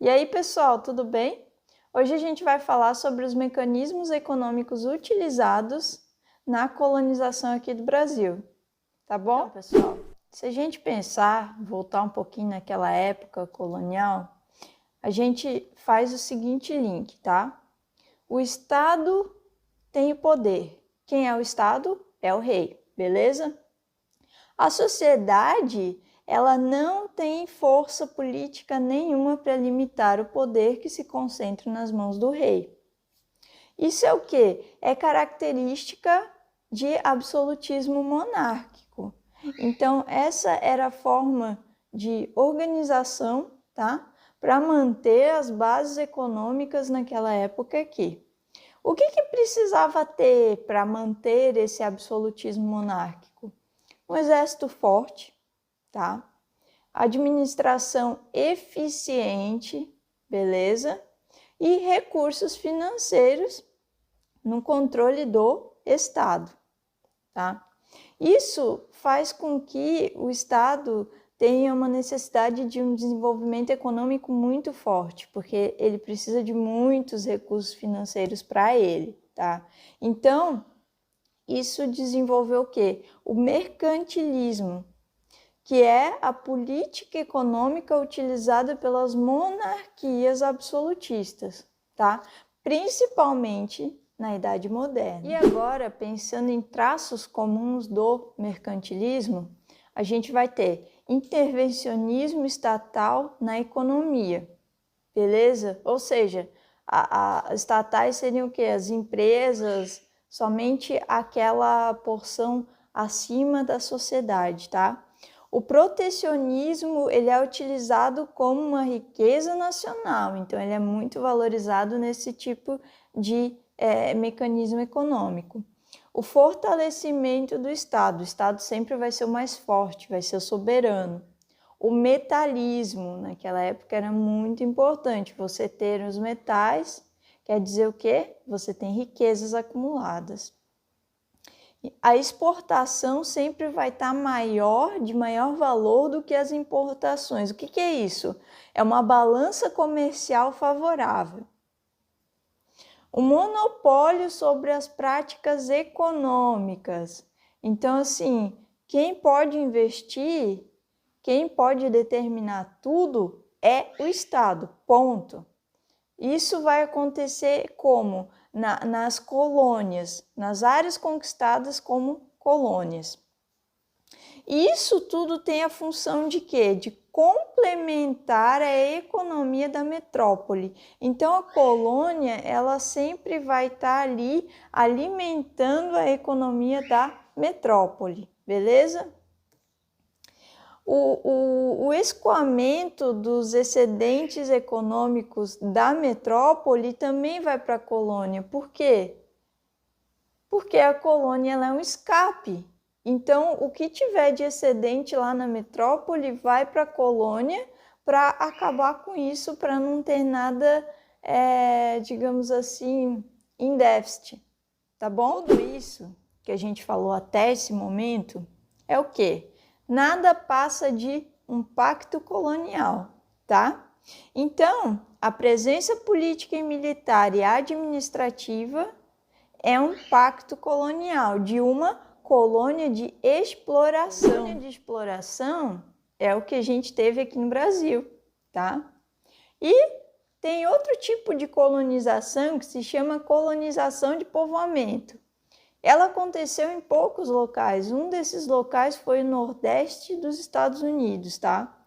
E aí, pessoal, tudo bem? Hoje a gente vai falar sobre os mecanismos econômicos utilizados na colonização aqui do Brasil, tá bom? Então, pessoal, se a gente pensar, voltar um pouquinho naquela época colonial, a gente faz o seguinte link, tá? O Estado tem o poder. Quem é o Estado? É o rei, beleza? A sociedade, ela não tem força política nenhuma para limitar o poder que se concentra nas mãos do rei. Isso é o quê? É característica de absolutismo monárquico. Então, essa era a forma de organização, tá? Para manter as bases econômicas naquela época aqui. O que precisava ter para manter esse absolutismo monárquico? Um exército forte, tá? Administração eficiente, beleza? E recursos financeiros no controle do Estado, tá? Isso faz com que o Estado tenha uma necessidade de um desenvolvimento econômico muito forte, porque ele precisa de muitos recursos financeiros para ele, tá? Então, isso desenvolveu o quê? O mercantilismo, que é a política econômica utilizada pelas monarquias absolutistas, tá? Principalmente na Idade Moderna. E agora, pensando em traços comuns do mercantilismo, a gente vai ter intervencionismo estatal na economia, beleza? Ou seja, as estatais seriam o quê? As empresas, somente aquela porção acima da sociedade, tá? O protecionismo, ele é utilizado como uma riqueza nacional, então ele é muito valorizado nesse tipo de mecanismo econômico. O fortalecimento do Estado, o Estado sempre vai ser o mais forte, vai ser o soberano. O metalismo, naquela época era muito importante, você ter os metais, quer dizer o quê? Você tem riquezas acumuladas. A exportação sempre vai estar de maior valor do que as importações. O que é isso? É uma balança comercial favorável. O monopólio sobre as práticas econômicas. Então, assim, quem pode investir, quem pode determinar tudo é o Estado, ponto. Isso vai acontecer como? Nas colônias, nas áreas conquistadas como colônias. E isso tudo tem a função de quê? De complementar a economia da metrópole. Então, a colônia, ela sempre vai estar ali alimentando a economia da metrópole, beleza? O escoamento dos excedentes econômicos da metrópole também vai para a colônia. Por quê? Porque a colônia ela é um escape. Então, o que tiver de excedente lá na metrópole vai para a colônia para acabar com isso, para não ter nada, digamos assim, em déficit. Tá bom? Tudo isso que a gente falou até esse momento é o quê? Nada passa de um pacto colonial, tá? Então, a presença política e militar e administrativa é um pacto colonial, de uma colônia de exploração. Colônia de exploração é o que a gente teve aqui no Brasil, tá? E tem outro tipo de colonização que se chama colonização de povoamento. Ela aconteceu em poucos locais. Um desses locais foi o Nordeste dos Estados Unidos, tá?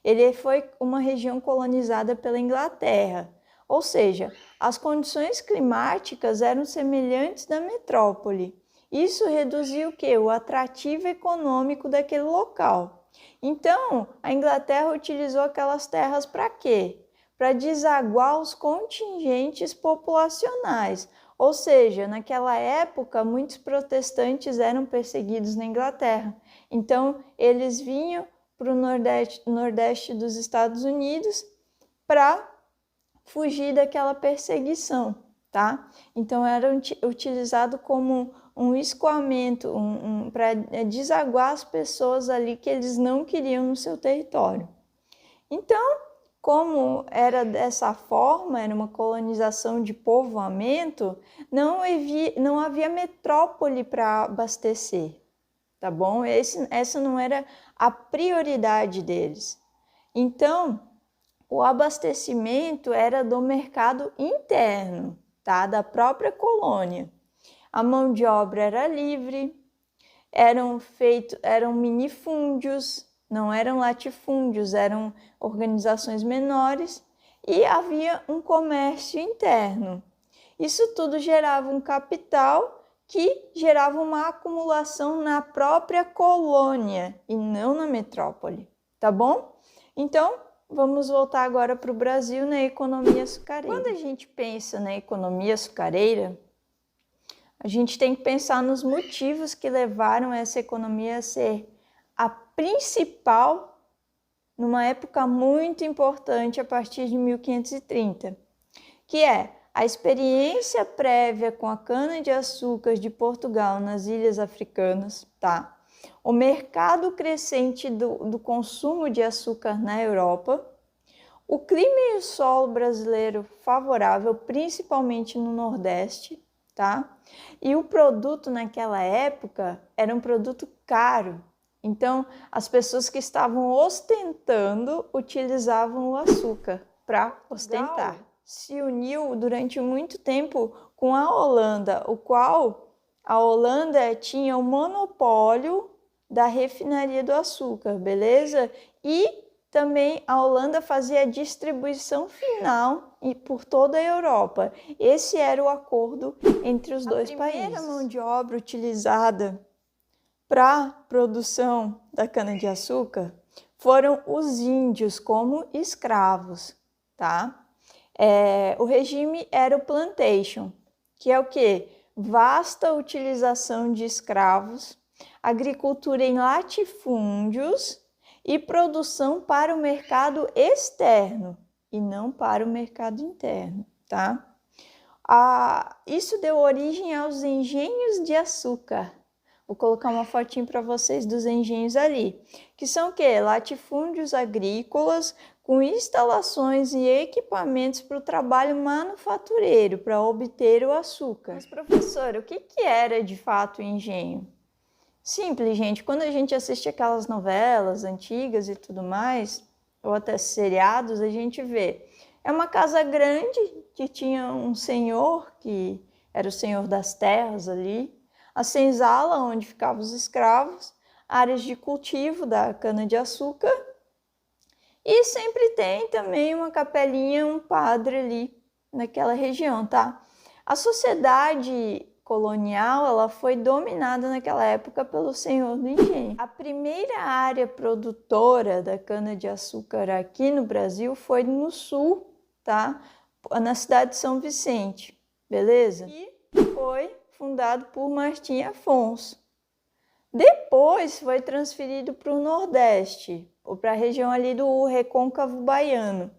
Ele foi uma região colonizada pela Inglaterra. Ou seja, as condições climáticas eram semelhantes da metrópole. Isso reduziu o quê? O atrativo econômico daquele local. Então, a Inglaterra utilizou aquelas terras para quê? Para desaguar os contingentes populacionais. Ou seja, naquela época, muitos protestantes eram perseguidos na Inglaterra. Então, eles vinham para o nordeste dos Estados Unidos para fugir daquela perseguição, tá? Então, era utilizado como um escoamento, para desaguar as pessoas ali que eles não queriam no seu território. Então, como era dessa forma, era uma colonização de povoamento, não havia metrópole para abastecer, tá bom? Essa não era a prioridade deles. Então, o abastecimento era do mercado interno, tá? Da própria colônia. A mão de obra era livre, eram minifúndios, não eram latifúndios, eram organizações menores e havia um comércio interno. Isso tudo gerava um capital que gerava uma acumulação na própria colônia e não na metrópole, tá bom? Então, vamos voltar agora para o Brasil na economia açucareira. Quando a gente pensa na economia açucareira, a gente tem que pensar nos motivos que levaram essa economia a ser a principal numa época muito importante a partir de 1530, que é a experiência prévia com a cana-de-açúcar de Portugal nas ilhas africanas, tá? O mercado crescente do consumo de açúcar na Europa, o clima e o solo brasileiro favorável, principalmente no Nordeste, tá? E o produto naquela época era um produto caro. Então, as pessoas que estavam ostentando utilizavam o açúcar para ostentar. Se uniu durante muito tempo com a Holanda, o qual a Holanda tinha o monopólio da refinaria do açúcar, beleza? E também a Holanda fazia a distribuição final por toda a Europa. Esse era o acordo entre os dois países. A primeira mão de obra utilizada para a produção da cana-de-açúcar foram os índios como escravos, tá? O regime era o plantation, que é o quê? Vasta utilização de escravos, agricultura em latifúndios e produção para o mercado externo e não para o mercado interno, tá? Isso deu origem aos engenhos de açúcar. Vou colocar uma fotinho para vocês dos engenhos ali, que são o quê? Latifúndios agrícolas com instalações e equipamentos para o trabalho manufatureiro, para obter o açúcar. Mas, professora, o que era de fato o engenho? Simples, gente. Quando a gente assiste aquelas novelas antigas e tudo mais, ou até seriados, a gente vê. É uma casa grande que tinha um senhor, que era o senhor das terras ali, a senzala onde ficavam os escravos, áreas de cultivo da cana-de-açúcar e sempre tem também uma capelinha, um padre ali naquela região, tá? A sociedade colonial, ela foi dominada naquela época pelo senhor do engenho. A primeira área produtora da cana-de-açúcar aqui no Brasil foi no sul, tá? Na cidade de São Vicente, beleza? E foi fundado por Martim Afonso. Depois foi transferido para o Nordeste, ou para a região ali do Recôncavo Baiano.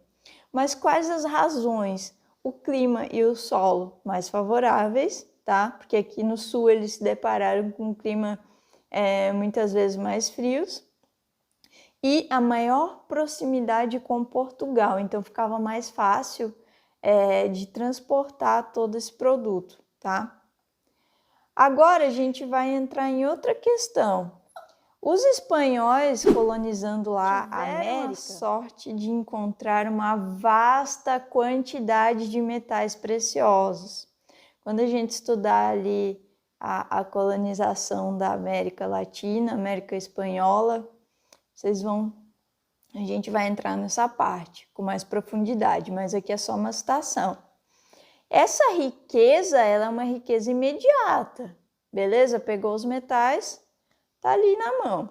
Mas quais as razões? O clima e o solo mais favoráveis, tá? Porque aqui no sul eles se depararam com um clima muitas vezes mais frios. E a maior proximidade com Portugal, então ficava mais fácil de transportar todo esse produto, tá? Agora a gente vai entrar em outra questão. Os espanhóis colonizando lá a América, a sorte de encontrar uma vasta quantidade de metais preciosos. Quando a gente estudar ali a colonização da América Latina, América Espanhola, a gente vai entrar nessa parte com mais profundidade, mas aqui é só uma citação. Essa riqueza, ela é uma riqueza imediata, beleza? Pegou os metais, tá ali na mão.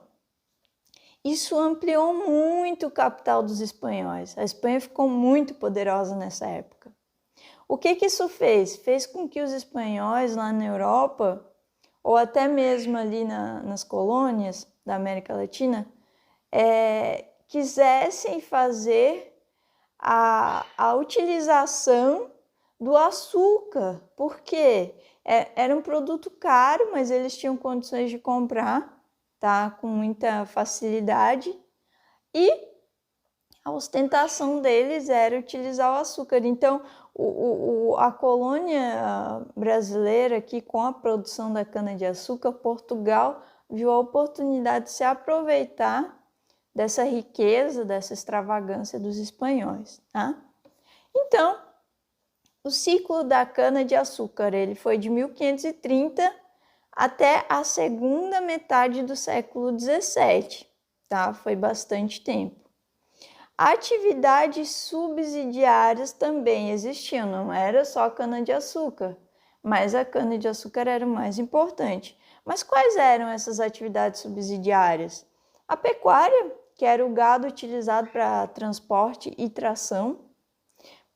Isso ampliou muito o capital dos espanhóis. A Espanha ficou muito poderosa nessa época. O que isso fez? Fez com que os espanhóis lá na Europa, ou até mesmo ali nas colônias da América Latina, quisessem fazer a utilização do açúcar, porque era um produto caro, mas eles tinham condições de comprar, tá? Com muita facilidade. E a ostentação deles era utilizar o açúcar. Então, a colônia brasileira aqui, com a produção da cana-de-açúcar, Portugal viu a oportunidade de se aproveitar dessa riqueza, dessa extravagância dos espanhóis, tá? Então, o ciclo da cana-de-açúcar, ele foi de 1530 até a segunda metade do século XVII, tá? Foi bastante tempo. Atividades subsidiárias também existiam, não era só a cana-de-açúcar, mas a cana-de-açúcar era o mais importante. Mas quais eram essas atividades subsidiárias? A pecuária, que era o gado utilizado para transporte e tração,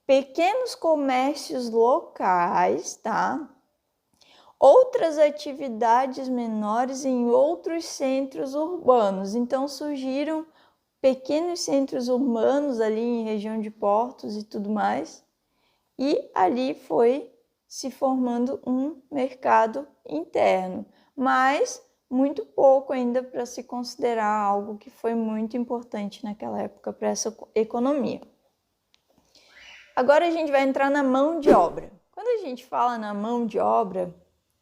pequenos comércios locais, tá? Outras atividades menores em outros centros urbanos. Então surgiram pequenos centros urbanos ali em região de portos e tudo mais, e ali foi se formando um mercado interno, mas muito pouco ainda para se considerar algo que foi muito importante naquela época para essa economia. Agora a gente vai entrar na mão de obra. Quando a gente fala na mão de obra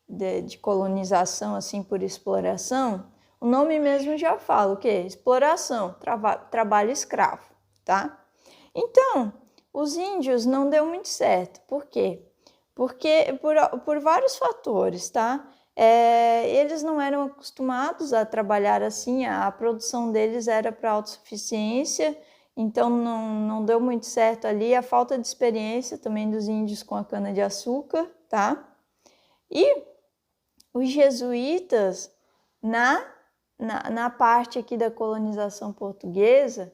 de colonização assim por exploração, o nome mesmo já fala o quê? Exploração, trabalho escravo, tá? Então, os índios não deu muito certo. Por quê? Porque por vários fatores, tá? Eles não eram acostumados a trabalhar assim, a produção deles era para autossuficiência, então não deu muito certo ali. A falta de experiência também dos índios com a cana-de-açúcar, tá? E os jesuítas, na parte aqui da colonização portuguesa,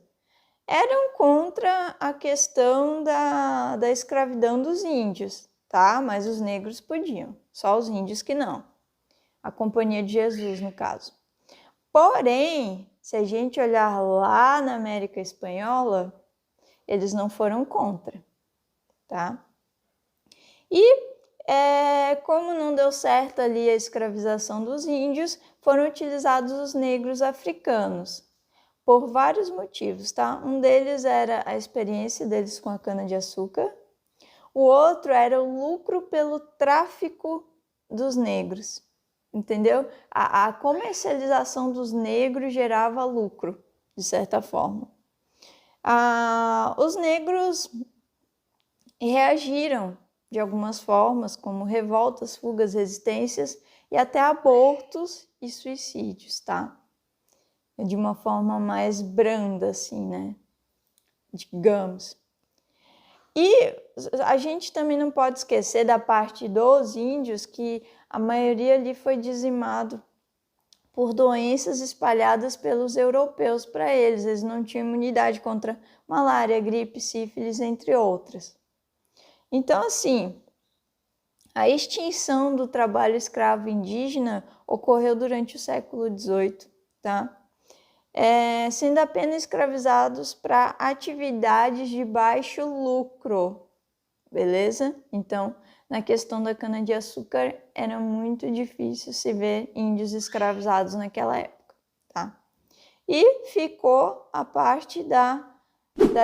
eram contra a questão da escravidão dos índios, tá? Mas os negros podiam, só os índios que não. A Companhia de Jesus, no caso. Porém, se a gente olhar lá na América Espanhola, eles não foram contra, tá? E como não deu certo ali a escravização dos índios, foram utilizados os negros africanos, por vários motivos, tá? Um deles era a experiência deles com a cana-de-açúcar, o outro era o lucro pelo tráfico dos negros, entendeu? A comercialização dos negros gerava lucro, de certa forma. Os negros reagiram de algumas formas, como revoltas, fugas, resistências e até abortos e suicídios, tá? De uma forma mais branda, assim, né? Digamos. E a gente também não pode esquecer da parte dos índios, que a maioria ali foi dizimado por doenças espalhadas pelos europeus para eles. Eles não tinham imunidade contra malária, gripe, sífilis, entre outras. Então, assim, a extinção do trabalho escravo indígena ocorreu durante o século XVIII, tá? Sendo apenas escravizados para atividades de baixo lucro, beleza? Então, na questão da cana-de-açúcar, era muito difícil se ver índios escravizados naquela época, tá? E ficou a parte da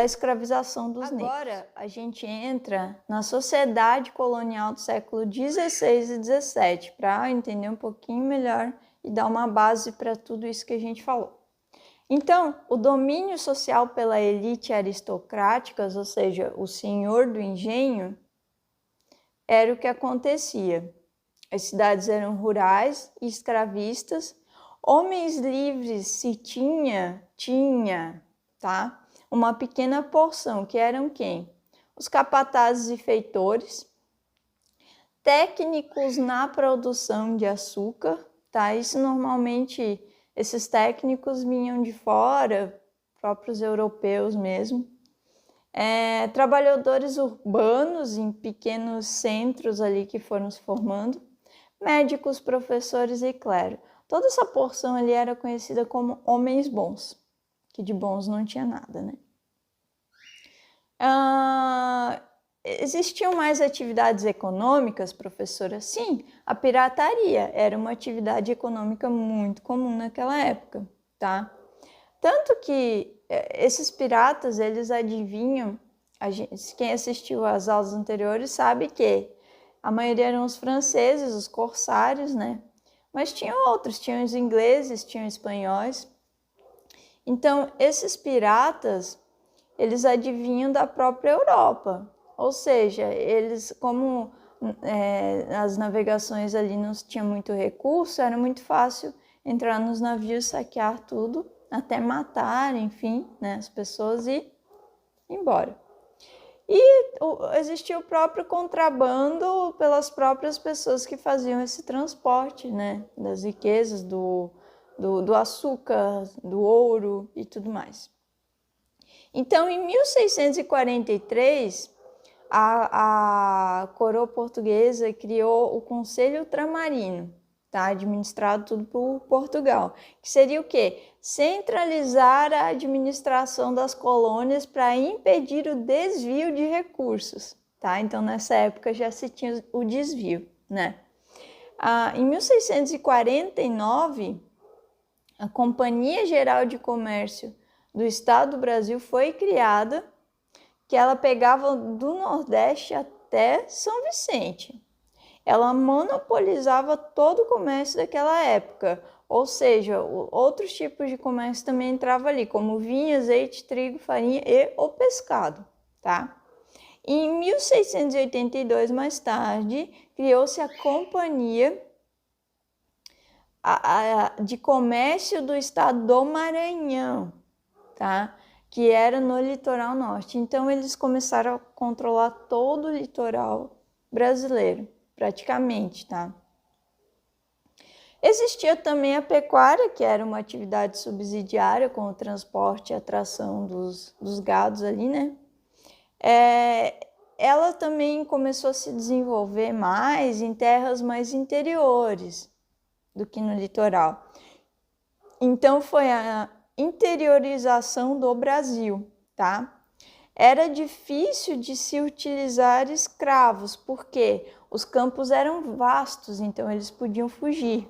escravização dos negros. Agora, a gente entra na sociedade colonial do século XVI e XVII, para entender um pouquinho melhor e dar uma base para tudo isso que a gente falou. Então, o domínio social pela elite aristocrática, ou seja, o senhor do engenho, era o que acontecia. As cidades eram rurais e escravistas. Homens livres se tinha, tá? Uma pequena porção, que eram quem? Os capatazes e feitores, técnicos na produção de açúcar, tá? Isso normalmente, esses técnicos vinham de fora, próprios europeus mesmo. Trabalhadores urbanos em pequenos centros ali que foram se formando, médicos, professores e clero. Toda essa porção ali era conhecida como homens bons, que de bons não tinha nada, né? Existiam mais atividades econômicas, professora? Sim, a pirataria era uma atividade econômica muito comum naquela época, tá? Tanto que esses piratas, eles adivinham, quem assistiu às aulas anteriores sabe que a maioria eram os franceses, os corsários, né? Mas tinham outros, tinham os ingleses, tinham os espanhóis. Então, esses piratas, eles adivinham da própria Europa. Ou seja, eles, como as navegações ali não tinham muito recurso, era muito fácil entrar nos navios, saquear tudo, até matar, enfim, né, as pessoas e ir embora. E existia o próprio contrabando pelas próprias pessoas que faziam esse transporte, né, das riquezas, do açúcar, do ouro e tudo mais. Então, em 1643, a coroa portuguesa criou o Conselho Ultramarino, tá? Administrado tudo por Portugal, que seria o quê? Centralizar a administração das colônias para impedir o desvio de recursos, tá? Então, nessa época já se tinha o desvio, né? Em 1649, a Companhia Geral de Comércio do Estado do Brasil foi criada, que ela pegava do Nordeste até São Vicente. Ela monopolizava todo o comércio daquela época, ou seja, outros tipos de comércio também entravam ali, como vinho, azeite, trigo, farinha e o pescado, tá? Em 1682, mais tarde, criou-se a Companhia de Comércio do Estado do Maranhão, tá? Que era no litoral norte. Então, eles começaram a controlar todo o litoral brasileiro, praticamente, tá? Existia também a pecuária, que era uma atividade subsidiária com o transporte e atração dos gados ali, né? Ela também começou a se desenvolver mais em terras mais interiores do que no litoral. Então, foi a interiorização do Brasil, tá? Era difícil de se utilizar escravos, porque os campos eram vastos, então eles podiam fugir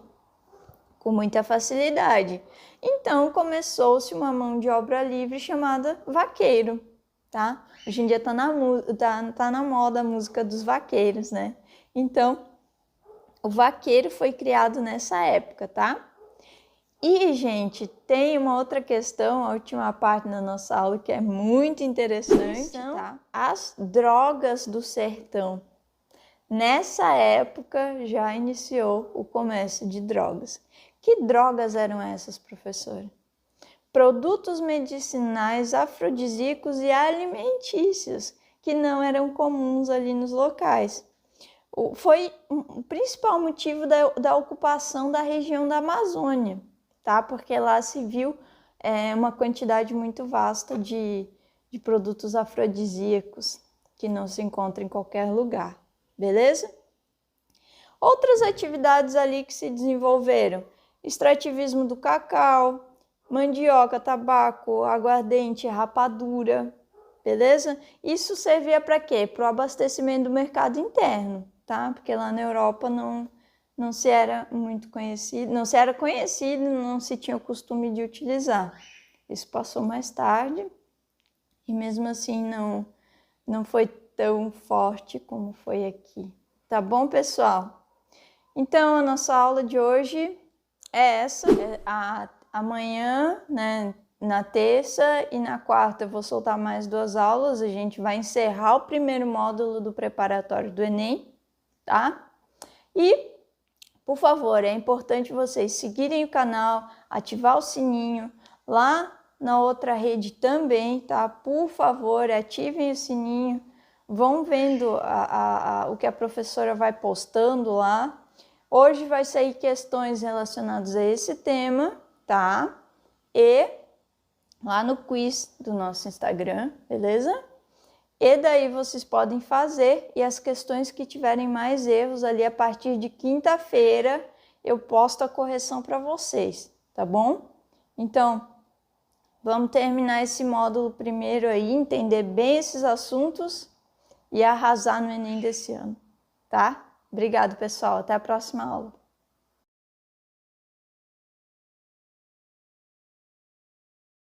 com muita facilidade. Então, começou-se uma mão de obra livre chamada vaqueiro, tá? Hoje em dia tá na moda a música dos vaqueiros, né? Então, o vaqueiro foi criado nessa época, tá? E, gente, tem uma outra questão, a última parte da nossa aula, que é muito interessante, tá? As drogas do sertão. Nessa época já iniciou o comércio de drogas. Que drogas eram essas, professora? Produtos medicinais, afrodisíacos e alimentícios, que não eram comuns ali nos locais. Foi o principal motivo da ocupação da região da Amazônia, tá? Porque lá se viu uma quantidade muito vasta de produtos afrodisíacos que não se encontra em qualquer lugar, beleza? Outras atividades ali que se desenvolveram: extrativismo do cacau, mandioca, tabaco, aguardente, rapadura, beleza? Isso servia para quê? Para o abastecimento do mercado interno, tá? Porque lá na Europa não se era muito conhecido, não se tinha o costume de utilizar. Isso passou mais tarde e mesmo assim não foi tão forte como foi aqui. Tá bom, pessoal? Então, a nossa aula de hoje é essa. Amanhã, né, na terça e na quarta eu vou soltar mais 2 aulas. A gente vai encerrar o primeiro módulo do preparatório do Enem, tá? E, por favor, é importante vocês seguirem o canal, ativar o sininho. Lá na outra rede também, tá? Por favor, ativem o sininho. Vão vendo o que a professora vai postando lá. Hoje vai sair questões relacionadas a esse tema, tá? E lá no quiz do nosso Instagram, beleza? E daí vocês podem fazer, e as questões que tiverem mais erros ali a partir de quinta-feira eu posto a correção para vocês, tá bom? Então, vamos terminar esse módulo primeiro aí, entender bem esses assuntos e arrasar no Enem desse ano, tá? Obrigado, pessoal. Até a próxima aula.